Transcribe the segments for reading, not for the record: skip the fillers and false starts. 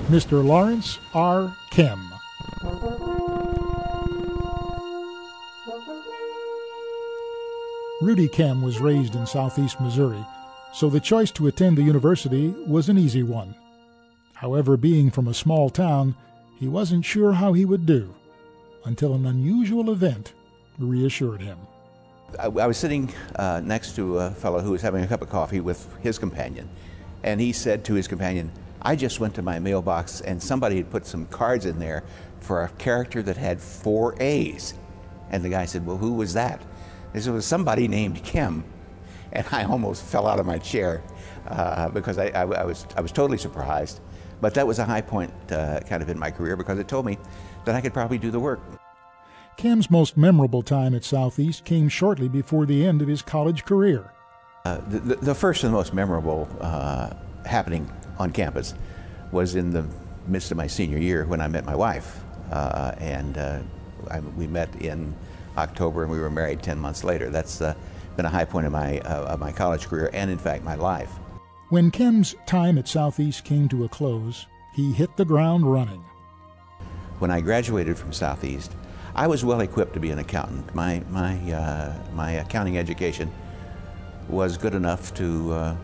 Mr. Lawrence R. Kem. Rudy Kem was raised in southeast Missouri, so the choice to attend the university was an easy one. However, being from a small town, he wasn't sure how he would do, until an unusual event reassured him. I was sitting next to a fellow who was having a cup of coffee with his companion, and he said to his companion, "I just went to my mailbox and somebody had put some cards in there for a character that had 4 A's. And the guy said, "Well, who was that?" He said, "It was somebody named Kem." And I almost fell out of my chair because I was totally surprised. But that was a high point kind of in my career, because it told me that I could probably do the work. Kem's most memorable time at Southeast came shortly before the end of his college career. The first and most memorable happening on campus was in the midst of my senior year, when I met my wife. We met in October and we were married 10 months later. That's been a high point of my college career, and in fact my life. When Kem's time at Southeast came to a close, he hit the ground running. When I graduated from Southeast, I was well equipped to be an accountant. My accounting education was good enough to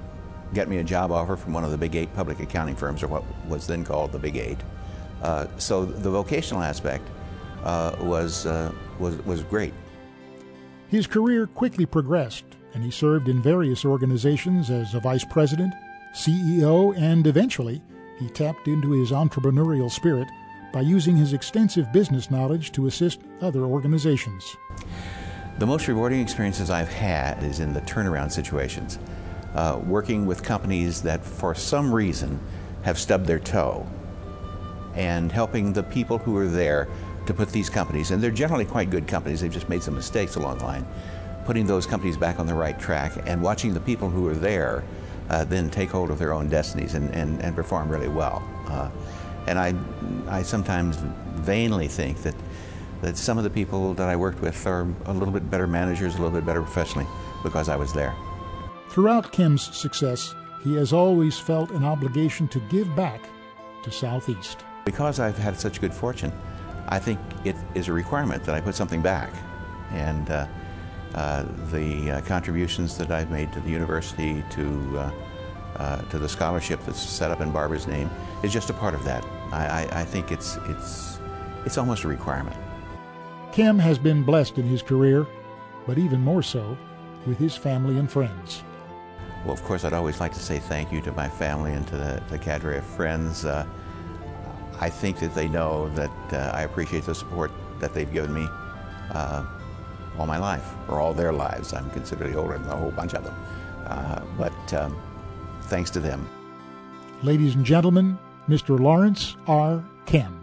get me a job offer from one of the Big 8 public accounting firms, or what was then called the Big 8. So the vocational aspect was great. His career quickly progressed, and he served in various organizations as a vice president, CEO, and eventually he tapped into his entrepreneurial spirit by using his extensive business knowledge to assist other organizations. The most rewarding experiences I've had is in the turnaround situations, working with companies that for some reason have stubbed their toe, and helping the people who are there to put these companies, and they're generally quite good companies, they've just made some mistakes along the line, putting those companies back on the right track, and watching the people who are there then take hold of their own destinies and perform really well. And I sometimes vainly think that some of the people that I worked with are a little bit better managers, a little bit better professionally, because I was there. Throughout Kem's success, he has always felt an obligation to give back to Southeast. Because I've had such good fortune, I think it is a requirement that I put something back. And the contributions that I've made to the university, to the scholarship that's set up in Barbara's name, is just a part of that. I think it's almost a requirement. Kem has been blessed in his career, but even more so with his family and friends. Well, of course, I'd always like to say thank you to my family and to the cadre of friends. I think that they know that I appreciate the support that they've given me all my life, or all their lives. I'm considerably older than a whole bunch of them. But thanks to them. Ladies and gentlemen, Mr. Lawrence R. Kem.